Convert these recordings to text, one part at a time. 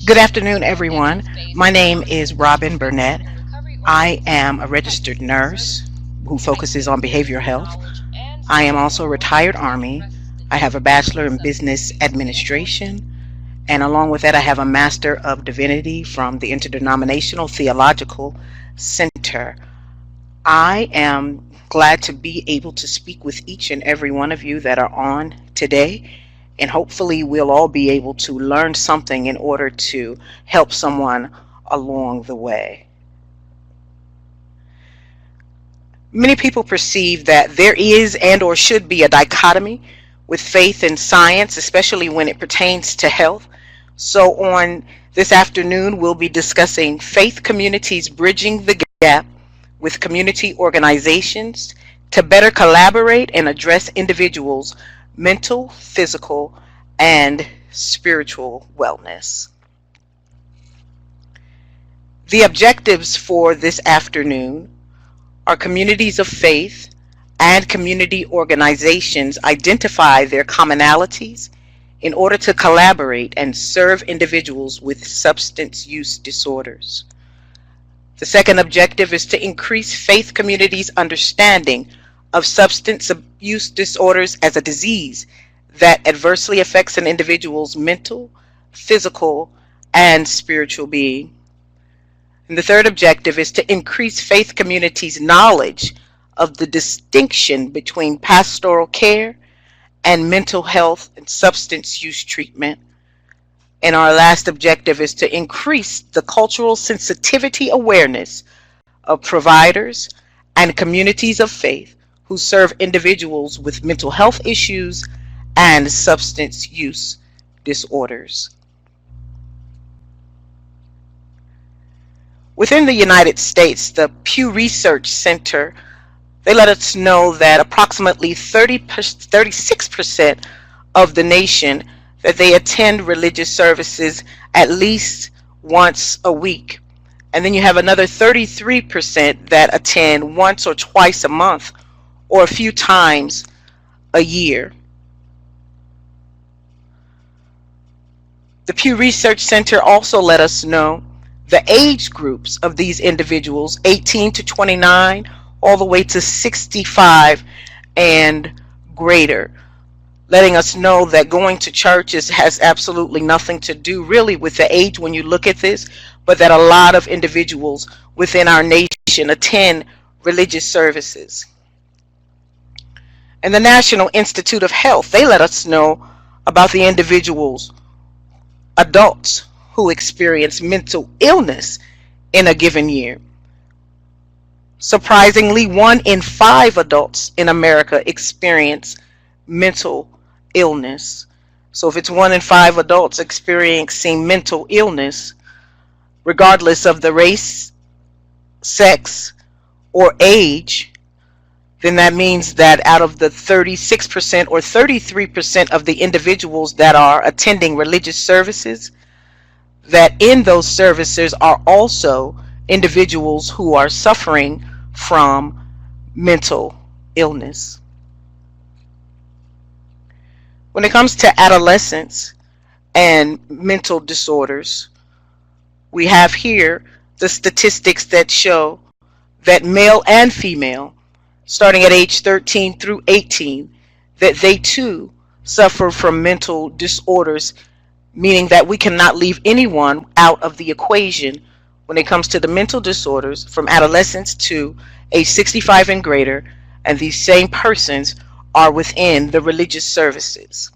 Good afternoon, everyone. My name is Robin Burnett. I am a registered nurse who focuses on behavioral health. I am also a retired Army. I have a Bachelor in Business Administration, and along with that, I have a Master of Divinity from the Interdenominational Theological Center. I am glad to be able to speak with each and every one of you that are on today, and hopefully we'll all be able to learn something in order to help someone along the way. Many people perceive that there is and or should be a dichotomy with faith and science, especially when it pertains to health. So on this afternoon, we'll be discussing faith communities bridging the gap with community organizations to better collaborate and address individuals' mental, physical, and spiritual wellness. The objectives for this afternoon are communities of faith and community organizations identify their commonalities in order to collaborate and serve individuals with substance use disorders. The second objective is to increase faith communities' understanding of substance use disorders as a disease that adversely affects an individual's mental, physical, and spiritual being. And the third objective is to increase faith communities' knowledge of the distinction between pastoral care and mental health and substance use treatment. And our last objective is to increase the cultural sensitivity awareness of providers and communities of faith who serve individuals with mental health issues and substance use disorders. Within the United States, the Pew Research Center, they let us know that approximately 36% of the nation that they attend religious services at least once a week. And then you have another 33% that attend once or twice a month or a few times a year. The Pew Research Center also let us know the age groups of these individuals, 18 to 29, all the way to 65 and greater, letting us know that going to churches has absolutely nothing to do really with the age when you look at this, but that a lot of individuals within our nation attend religious services. And the National Institute of Health, they let us know about the individuals, adults who experience mental illness in a given year. Surprisingly, 1 in 5 adults in America experience mental illness. So if it's 1 in 5 adults experiencing mental illness, regardless of the race, sex, or age, then that means that out of the 36% or 33% of the individuals that are attending religious services, that in those services are also individuals who are suffering from mental illness. When it comes to adolescence and mental disorders, we have here the statistics that show that male and female, starting at age 13 through 18, that they too suffer from mental disorders, meaning that we cannot leave anyone out of the equation when it comes to the mental disorders from adolescence to age 65 and greater, and these same persons are within the religious services.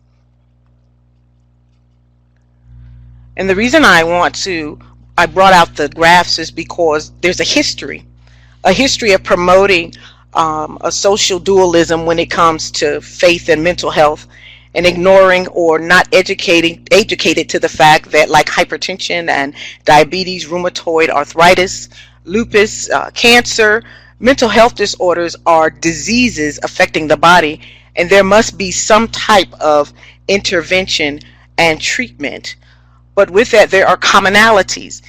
And the reason I brought out the graphs is because there's a history of promoting a social dualism when it comes to faith and mental health, and ignoring or not educated to the fact that, like hypertension and diabetes, rheumatoid arthritis, lupus, cancer, mental health disorders are diseases affecting the body, and there must be some type of intervention and treatment. But with that, there are commonalities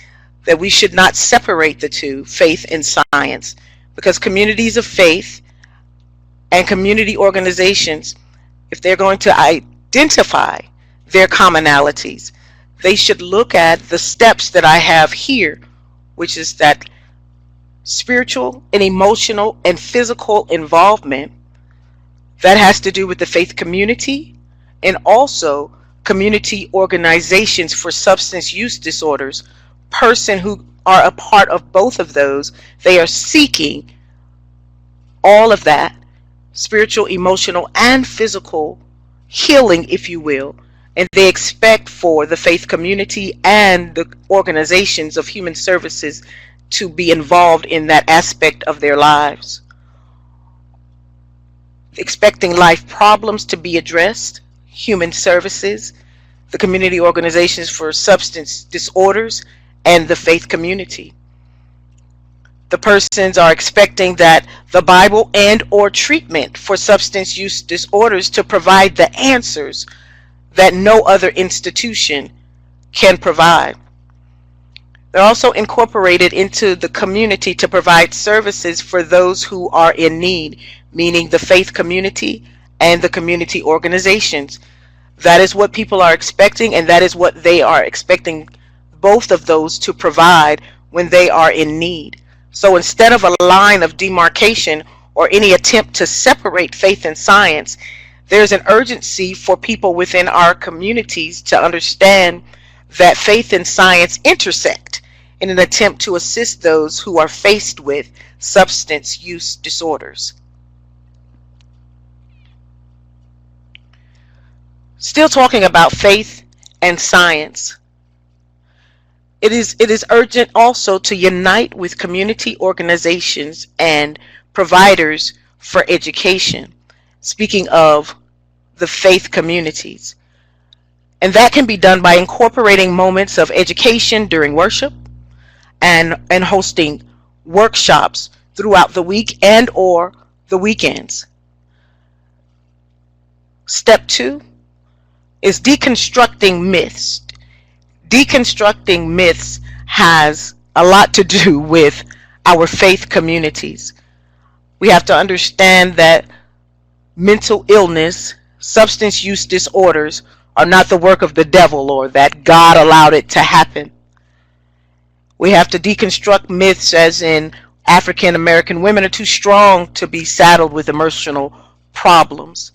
that we should not separate the two, faith and science, because communities of faith and community organizations, if they're going to identify their commonalities, they should look at the steps that I have here, which is that spiritual and emotional and physical involvement that has to do with the faith community, and also community organizations for substance use disorders. Person who are a part of both of those, they are seeking all of that spiritual, emotional, and physical healing, if you will, and they expect for the faith community and the organizations of human services to be involved in that aspect of their lives. Expecting life problems to be addressed, human services, the community organizations for substance disorders, and the faith community. The persons are expecting that the Bible and or treatment for substance use disorders to provide the answers that no other institution can provide. They're also incorporated into the community to provide services for those who are in need, meaning the faith community and the community organizations. That is what people are expecting, and that is what they are expecting both of those to provide when they are in need. So instead of a line of demarcation or any attempt to separate faith and science, there's an urgency for people within our communities to understand that faith and science intersect in an attempt to assist those who are faced with substance use disorders. Still talking about faith and science, it is urgent also to unite with community organizations and providers for education. Speaking of the faith communities, and that can be done by incorporating moments of education during worship and hosting workshops throughout the week and or the weekends. Step 2 is deconstructing myths. Deconstructing myths has a lot to do with our faith communities. We have to understand that mental illness, substance use disorders are not the work of the devil, or that God allowed it to happen. We have to deconstruct myths as in African American women are too strong to be saddled with emotional problems.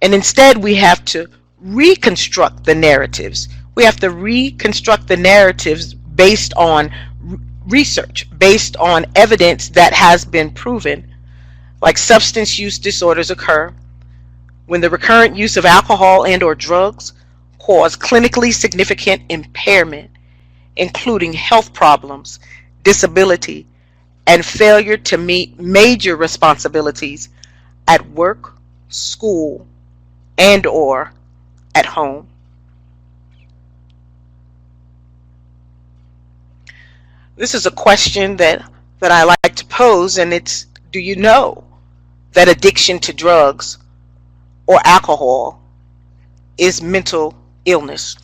And instead we have to reconstruct the narratives. We have to reconstruct the narratives based on research, based on evidence that has been proven. Like substance use disorders occur when the recurrent use of alcohol and or drugs cause clinically significant impairment, including health problems, disability, and failure to meet major responsibilities at work, school, and or at home. This is a question that I like to pose, and it's, do you know that addiction to drugs or alcohol is mental illness?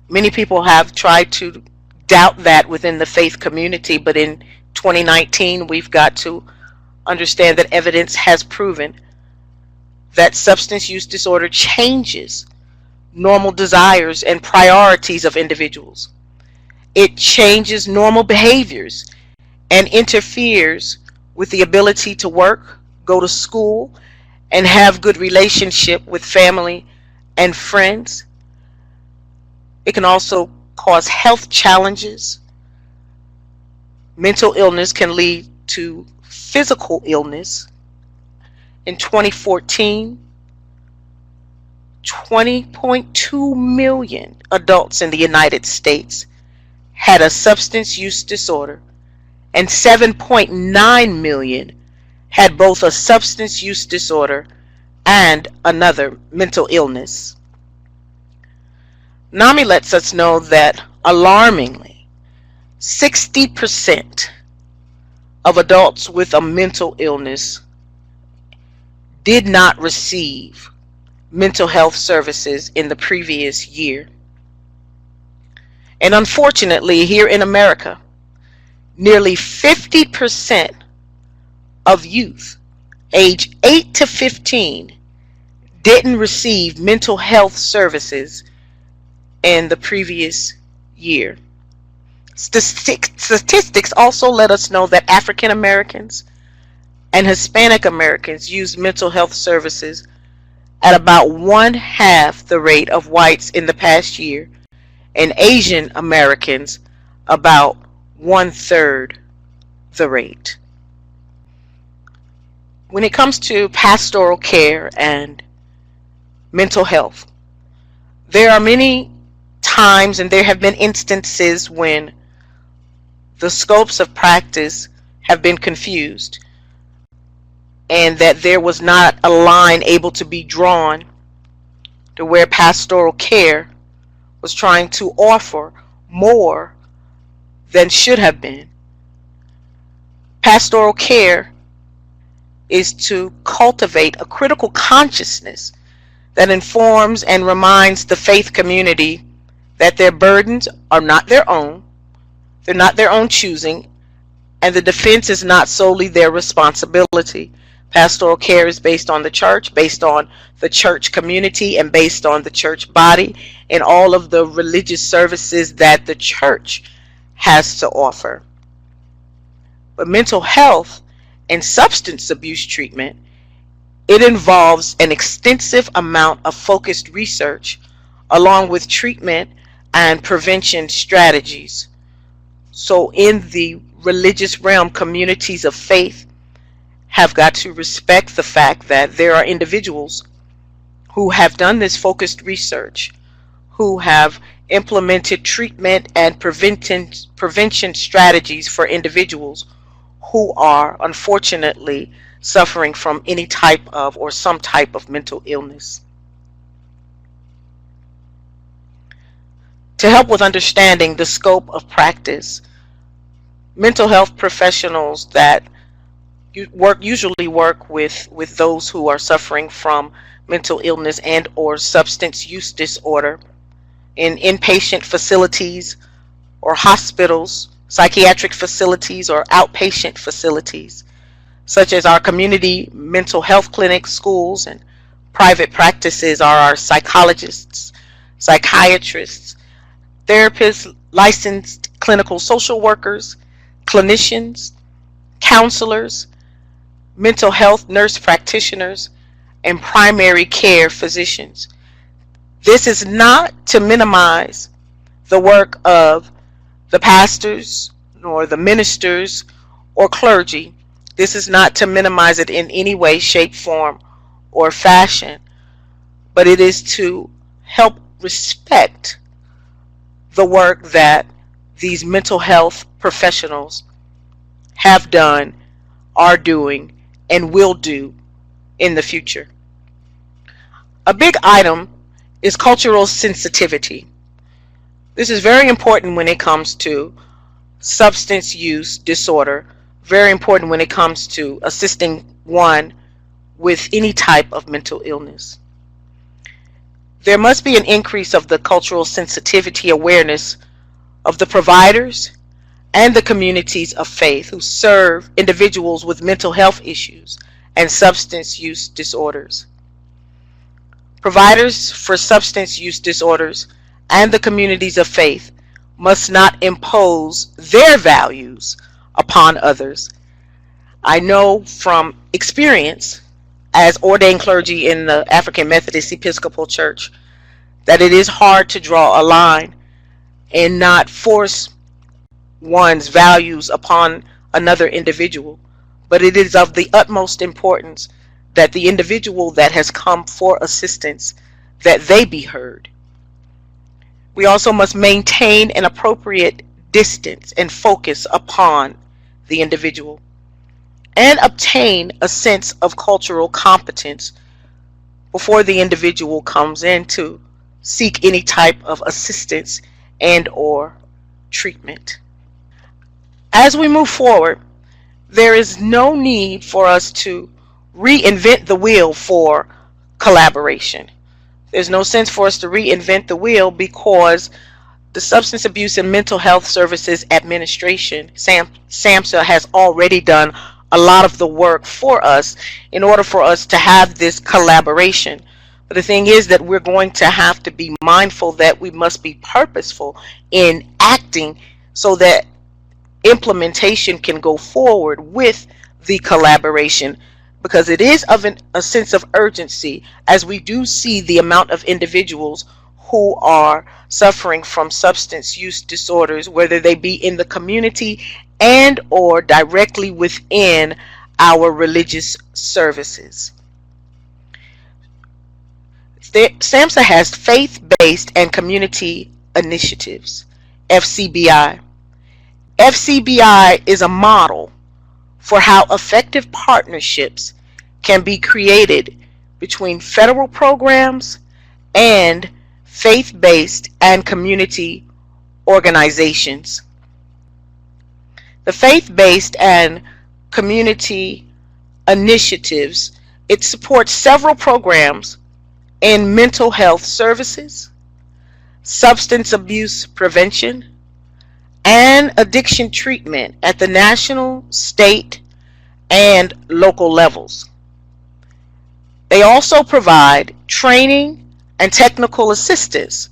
Many people have tried to doubt that within the faith community, but in 2019 we've got to understand that evidence has proven that substance use disorder changes normal desires and priorities of individuals. It changes normal behaviors and interferes with the ability to work, go to school, and have good relationship with family and friends. It can also cause health challenges. Mental illness can lead to physical illness. In 2014, 20.2 million adults in the United States had a substance use disorder, and 7.9 million had both a substance use disorder and another mental illness. NAMI lets us know that, alarmingly, 60% of adults with a mental illness did not receive mental health services in the previous year. And unfortunately, here in America, nearly 50% of youth age 8 to 15 didn't receive mental health services in the previous year. Statistics also let us know that African Americans and Hispanic Americans use mental health services at about one half the rate of whites in the past year, and Asian Americans about one third the rate. When it comes to pastoral care and mental health, there are many times and there have been instances when the scopes of practice have been confused and that there was not a line able to be drawn to where pastoral care was trying to offer more than should have been. Pastoral care is to cultivate a critical consciousness that informs and reminds the faith community that their burdens are not their own, they're not their own choosing, and the defense is not solely their responsibility. Pastoral care is based on the church, based on the church community, and based on the church body and all of the religious services that the church has to offer. But mental health and substance abuse treatment, it involves an extensive amount of focused research along with treatment and prevention strategies. So in the religious realm, communities of faith have got to respect the fact that there are individuals who have done this focused research, who have implemented treatment and prevention strategies for individuals who are unfortunately suffering from any type of or some type of mental illness. To help with understanding the scope of practice, mental health professionals that usually work with those who are suffering from mental illness and or substance use disorder in inpatient facilities or hospitals, psychiatric facilities or outpatient facilities, such as our community mental health clinics, schools, and private practices, are our psychologists, psychiatrists, therapists, licensed clinical social workers, clinicians, counselors, mental health nurse practitioners, and primary care physicians. This is not to minimize the work of the pastors nor the ministers or clergy. This is not to minimize it in any way, shape, form, or fashion, but it is to help respect the work that these mental health professionals have done, are doing, and will do in the future. A big item is cultural sensitivity. This is very important when it comes to substance use disorder, very important when it comes to assisting one with any type of mental illness. There must be an increase of the cultural sensitivity awareness of the providers and the communities of faith who serve individuals with mental health issues and substance use disorders. Providers for substance use disorders and the communities of faith must not impose their values upon others. I know from experience as ordained clergy in the African Methodist Episcopal Church that it is hard to draw a line and not force one's values upon another individual, but it is of the utmost importance that the individual that has come for assistance, that they be heard. We also must maintain an appropriate distance and focus upon the individual and obtain a sense of cultural competence before the individual comes in to seek any type of assistance and or treatment. As we move forward, there is no need for us to reinvent the wheel for collaboration. There's no sense for us to reinvent the wheel because the Substance Abuse and Mental Health Services Administration, SAMHSA, has already done a lot of the work for us in order for us to have this collaboration. But the thing is that we're going to have to be mindful that we must be purposeful in acting so that implementation can go forward with the collaboration, because it is of a sense of urgency, as we do see the amount of individuals who are suffering from substance use disorders, whether they be in the community and or directly within our religious services. SAMHSA has faith-based and community initiatives, FCBI. FCBI is a model for how effective partnerships can be created between federal programs and faith-based and community organizations. The faith-based and community initiatives, it supports several programs in mental health services, substance abuse prevention, and addiction treatment at the national, state, and local levels. They also provide training and technical assistance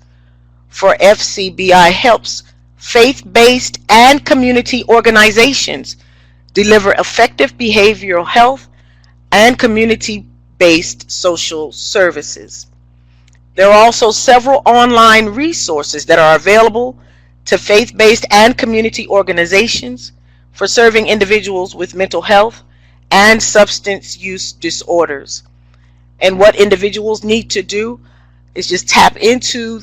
for FCBI helps faith-based and community organizations deliver effective behavioral health and community-based social services. There are also several online resources that are available to faith-based and community organizations for serving individuals with mental health and substance use disorders. And what individuals need to do is just tap into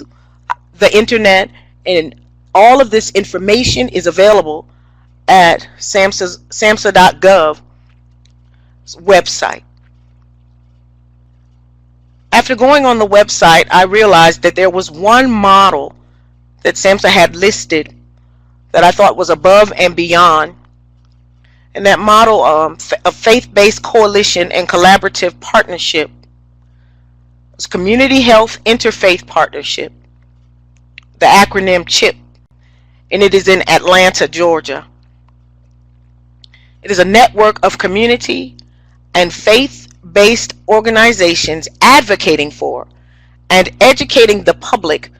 the internet, and all of this information is available at samhsa.gov website. After going on the website, I realized that there was one model that SAMHSA had listed that I thought was above and beyond. And that model of faith-based coalition and collaborative partnership was Community Health Interfaith Partnership, the acronym CHIP, and it is in Atlanta, Georgia. It is a network of community and faith-based organizations advocating for and educating the public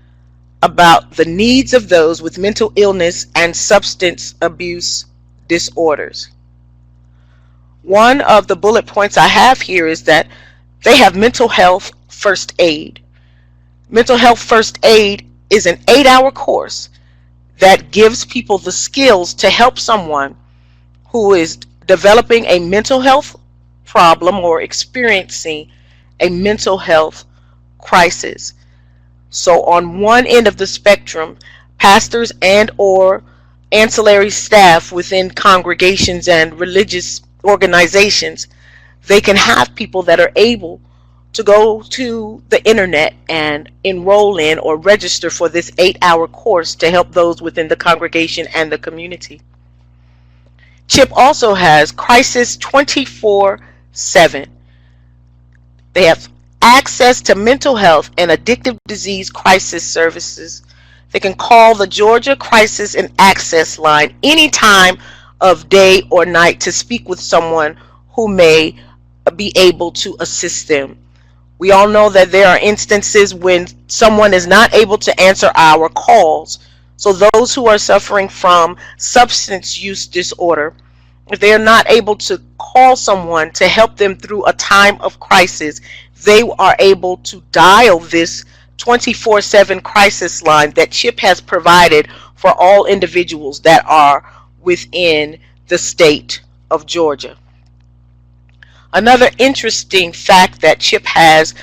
about the needs of those with mental illness and substance abuse disorders. One of the bullet points I have here is that they have mental health first aid. Mental health first aid is an 8-hour course that gives people the skills to help someone who is developing a mental health problem or experiencing a mental health crisis. So on one end of the spectrum, pastors and or ancillary staff within congregations and religious organizations, they can have people that are able to go to the internet and enroll in or register for this 8-hour course to help those within the congregation and the community. CHIP also has Crisis 24/7. They have access to mental health and addictive disease crisis services. They can call the Georgia Crisis and Access Line any time of day or night to speak with someone who may be able to assist them. We all know that there are instances when someone is not able to answer our calls. So those who are suffering from substance use disorder, if they are not able to call someone to help them through a time of crisis, they are able to dial this 24/7 crisis line that CHIP has provided for all individuals that are within the state of Georgia. Another interesting fact that CHIP has,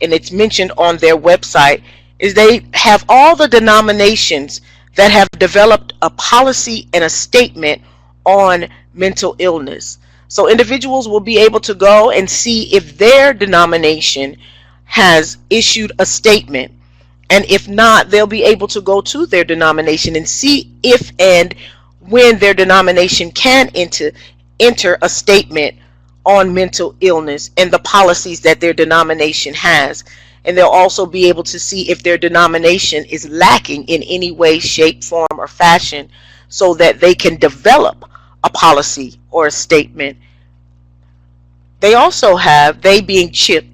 and it's mentioned on their website, is they have all the denominations that have developed a policy and a statement on mental illness. So individuals will be able to go and see if their denomination has issued a statement. And if not, they'll be able to go to their denomination and see if and when their denomination can enter a statement on mental illness and the policies that their denomination has. And they'll also be able to see if their denomination is lacking in any way, shape, form, or fashion, so that they can develop a policy or a statement. They also have, they being CHIP,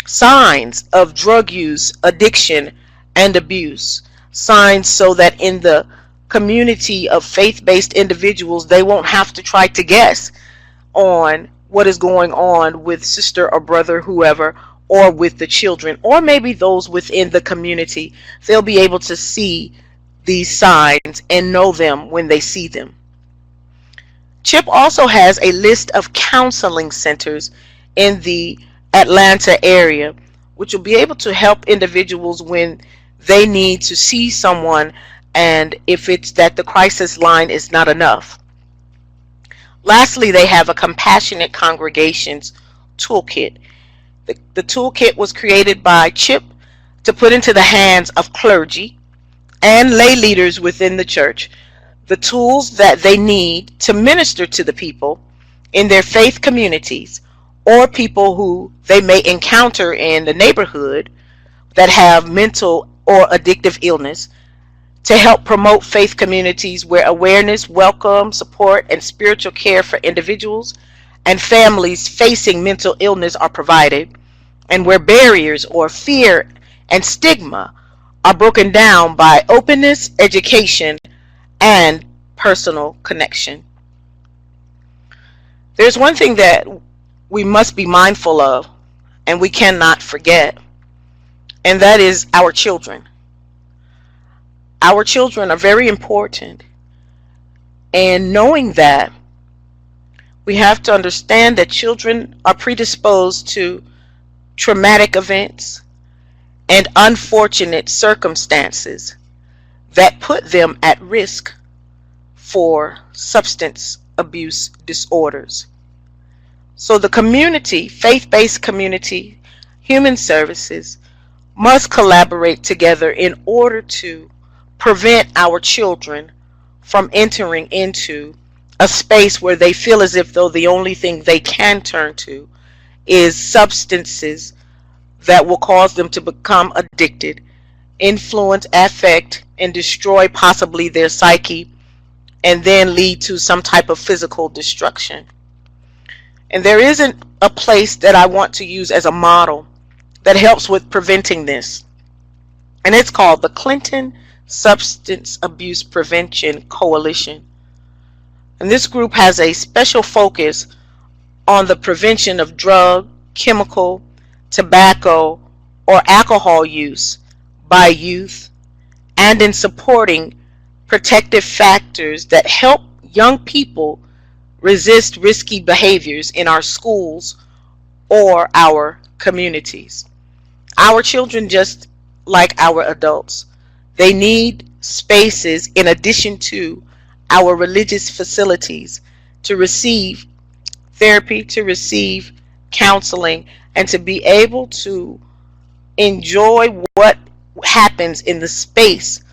signs of drug use, addiction, and abuse. Signs so that in the community of faith-based individuals, they won't have to try to guess on what is going on with sister or brother, whoever, or with the children, or maybe those within the community. They'll be able to see these signs and know them when they see them. CHIP also has a list of counseling centers in the Atlanta area, which will be able to help individuals when they need to see someone, and if it's that the crisis line is not enough. Lastly, they have a compassionate congregations toolkit. The toolkit was created by CHIP to put into the hands of clergy and lay leaders within the church the tools that they need to minister to the people in their faith communities, or people who they may encounter in the neighborhood that have mental or addictive illness, to help promote faith communities where awareness, welcome, support, and spiritual care for individuals and families facing mental illness are provided, and where barriers or fear and stigma are broken down by openness, education, and personal connection. There's one thing that we must be mindful of and we cannot forget, and that is our children. Our children are very important, and knowing that, we have to understand that children are predisposed to traumatic events and unfortunate circumstances that put them at risk for substance abuse disorders. So the community, faith-based community, human services, must collaborate together in order to prevent our children from entering into a space where they feel as if though the only thing they can turn to is substances that will cause them to become addicted, influence, affect, and destroy possibly their psyche, and then lead to some type of physical destruction. And there isn't a place that I want to use as a model that helps with preventing this, and it's called the Clinton Substance Abuse Prevention Coalition. And this group has a special focus on the prevention of drug, chemical, tobacco, or alcohol use by youth, and in supporting protective factors that help young people resist risky behaviors in our schools or our communities. Our children, just like our adults, they need spaces in addition to our religious facilities to receive therapy, to receive counseling, and to be able to enjoy what happens in the space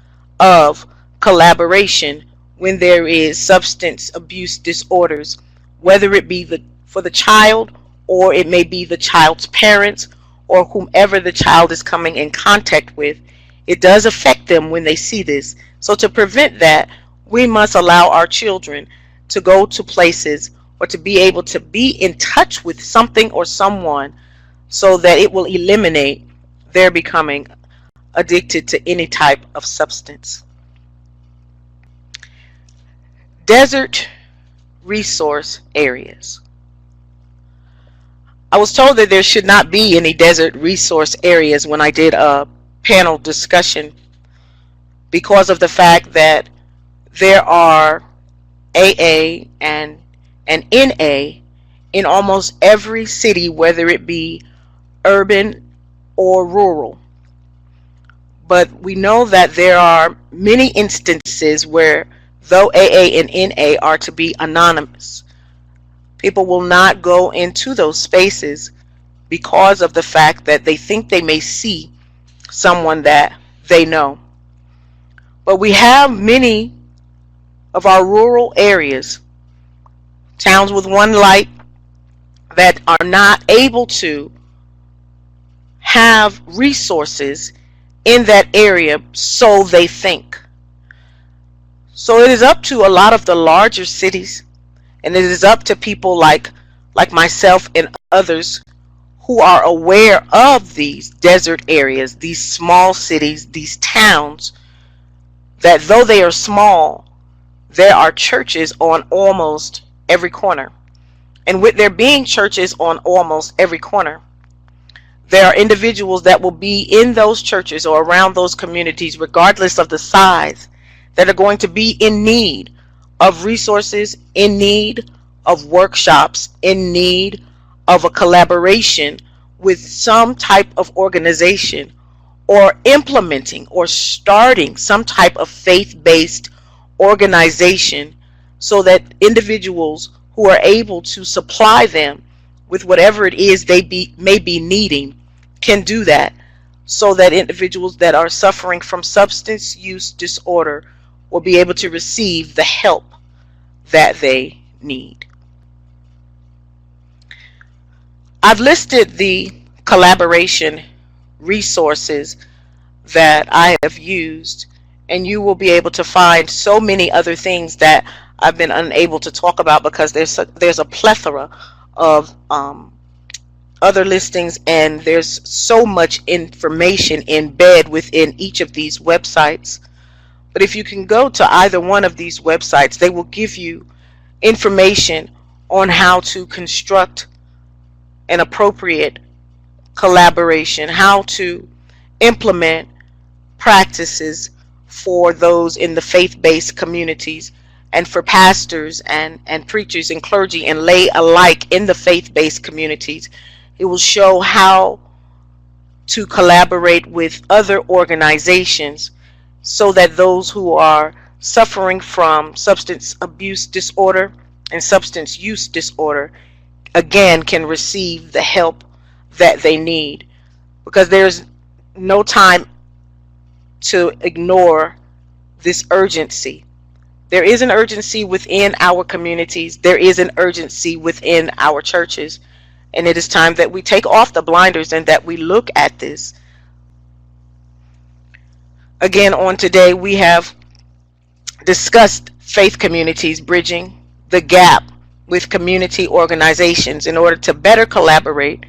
of collaboration when there is substance abuse disorders, whether it be for the child, or it may be the child's parents, or whomever the child is coming in contact with. It does affect them when they see this. So to prevent that, we must allow our children to go to places or to be able to be in touch with something or someone so that it will eliminate their becoming addicted to any type of substance. Desert resource areas. I was told that there should not be any desert resource areas when I did a panel discussion, because of the fact that there are AA and NA in almost every city, whether it be urban or rural. But we know that there are many instances where, though AA and NA are to be anonymous, people will not go into those spaces because of the fact that they think they may see someone that they know. But we have many of our rural areas, towns with one light, that are not able to have resources in that area, so they think. So it is up to a lot of the larger cities, and it is up to people like myself and others who are aware of these desert areas, these small cities, these towns, that though they are small, there are churches on almost every corner. And with there being churches on almost every corner, there are individuals that will be in those churches or around those communities, regardless of the size, that are going to be in need of resources, in need of workshops, in need of a collaboration with some type of organization, or implementing or starting some type of faith-based organization, so that individuals who are able to supply them with whatever it is may be needing can do that, so that individuals that are suffering from substance use disorder will be able to receive the help that they need. I've listed the collaboration resources that I have used, and you will be able to find so many other things that I've been unable to talk about because there's a plethora of other listings, and there's so much information embedded within each of these websites. But if you can go to either one of these websites, they will give you information on how to construct an appropriate collaboration, how to implement practices for those in the faith-based communities, and for pastors and preachers and clergy and lay alike in the faith-based communities. It will show how to collaborate with other organizations so that those who are suffering from substance abuse disorder and substance use disorder again can receive the help that they need, because there's no time to ignore this urgency. There is an urgency within our communities. There is an urgency within our churches. And it is time that we take off the blinders and that we look at this. Again, on today, we have discussed faith communities bridging the gap with community organizations in order to better collaborate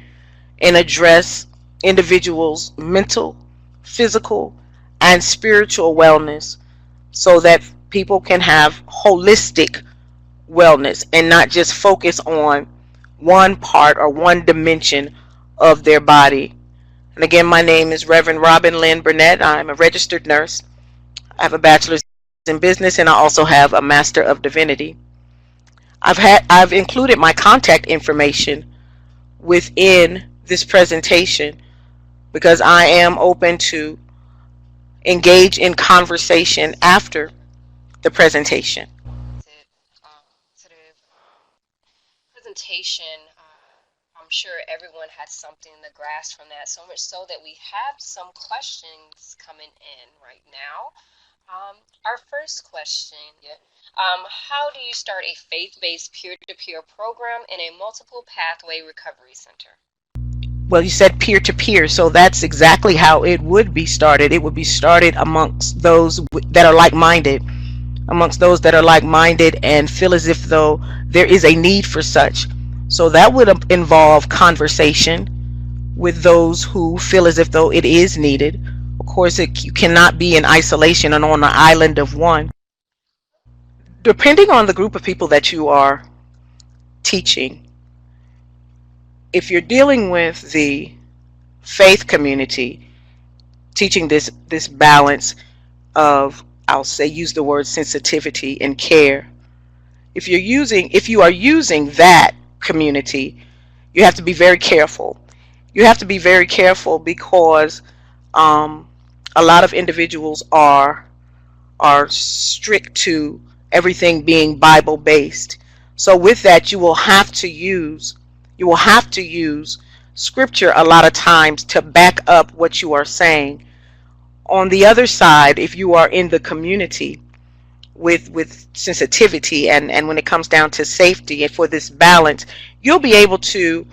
and address individuals' mental, physical, and spiritual wellness, so that people can have holistic wellness and not just focus on one part or one dimension of their body. And again, my name is Reverend Robin Lynn Burnett. I'm a registered nurse. I have a bachelor's in business, and I also have a master of divinity. I've included my contact information within this presentation because I am open to engage in conversation after the presentation. I'm sure everyone had something to grasp from that, so much so that we have some questions coming in right now. Our first question, how do you start a faith-based peer-to-peer program in a multiple pathway recovery center? Well, you said peer-to-peer, so that's exactly how it would be started. It would be started amongst those that are like-minded, and feel as if though there is a need for such. So that would involve conversation with those who feel as if though it is needed. Of course, you cannot be in isolation and on an island of one. Depending on the group of people that you are teaching, if you're dealing with the faith community, teaching this balance of, use the word sensitivity and care. If you are using that community, you have to be very careful. You have to be very careful because a lot of individuals are strict to everything being Bible based. So with that, you will have to use scripture a lot of times to back up what you are saying. On the other side, if you are in the community with sensitivity and when it comes down to safety and for this balance, you'll be able to,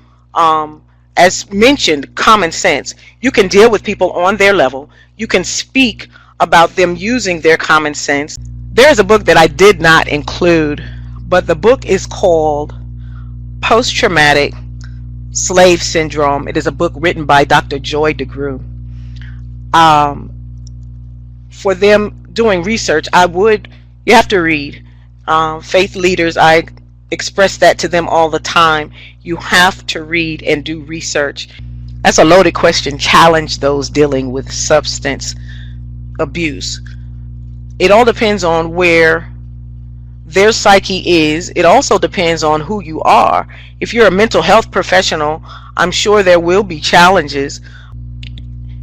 as mentioned, common sense. You can deal with people on their level. You can speak about them using their common sense. There's a book that I did not include, but the book is called Post-Traumatic Slave Syndrome. It is a book written by Dr. Joy DeGruy. Um, for them doing research, you have to read. Faith leaders, I express that to them all the time. You have to read and do research. That's a loaded question. Challenge those dealing with substance abuse. It all depends on where their psyche is. It also depends on who you are. If you're a mental health professional, I'm sure there will be challenges.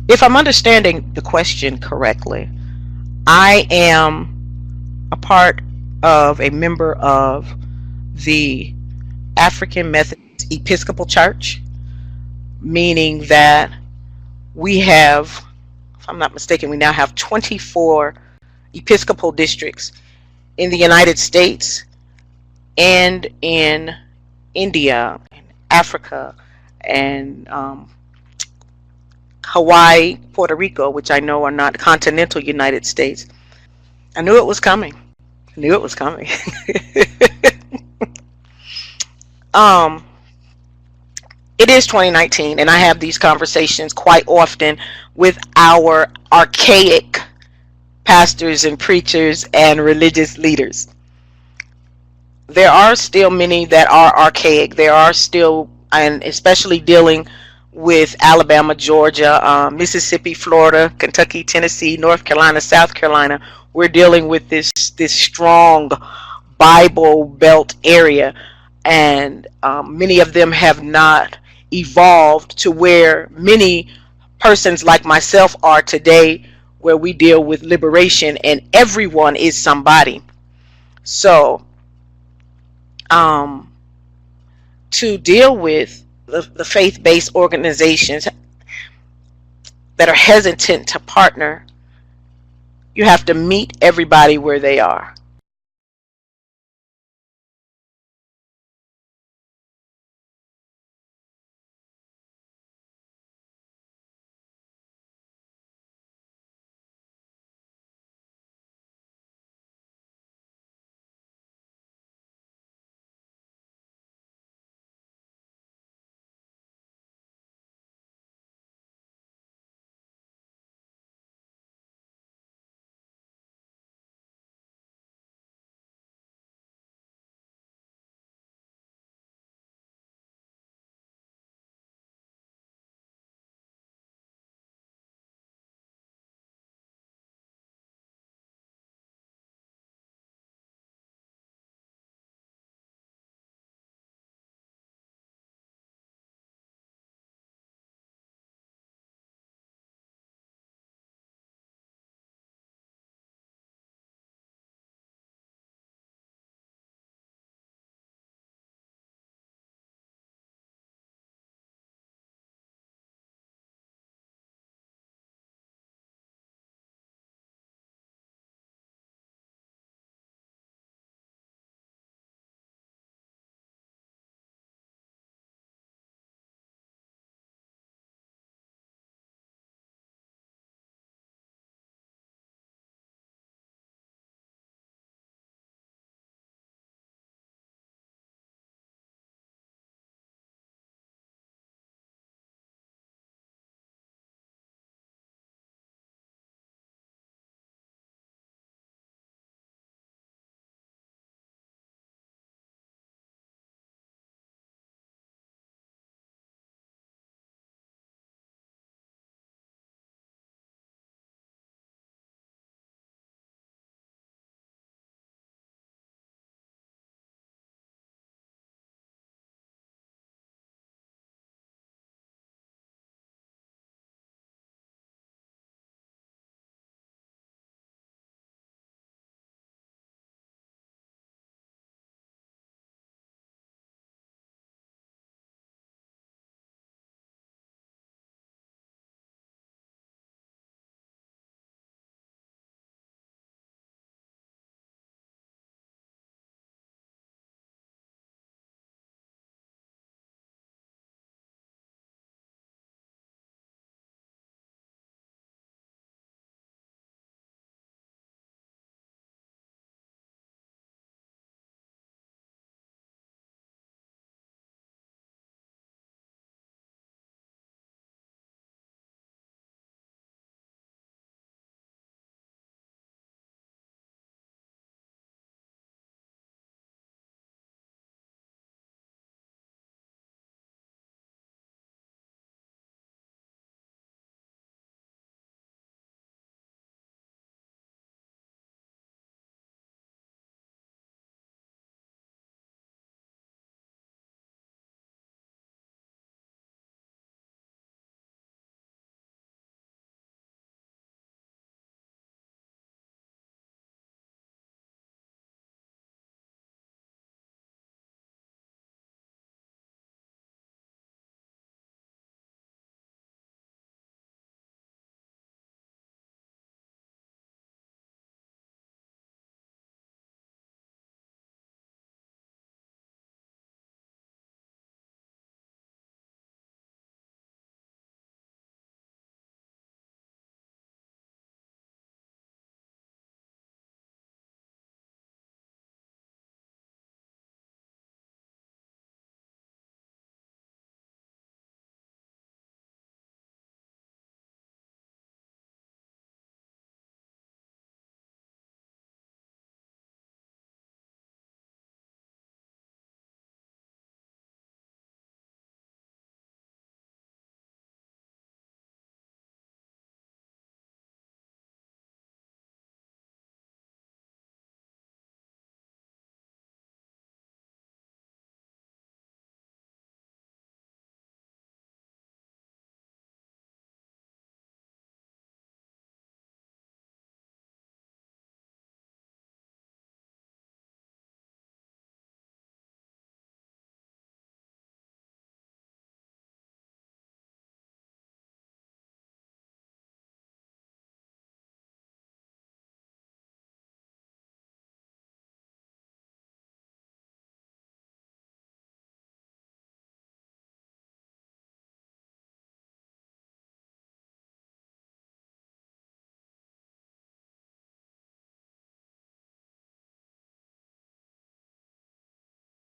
If I'm understanding the question correctly, I am a member of the African Methodist Episcopal Church, meaning that we have, if I'm not mistaken, we now have 24 Episcopal districts in the United States and in India, and Africa, and Hawaii, Puerto Rico, which I know are not continental United States. I knew it was coming. I knew it was coming. um, it is 2019, and I have these conversations quite often with our archaic pastors and preachers and religious leaders. There are still many that are archaic. There are still, and especially dealing with Alabama, Georgia, Mississippi, Florida, Kentucky, Tennessee, North Carolina, South Carolina. We're dealing with this strong Bible Belt area, and many of them have not evolved to where many persons like myself are today, where we deal with liberation and everyone is somebody. So to deal with the faith-based organizations that are hesitant to partner, you have to meet everybody where they are.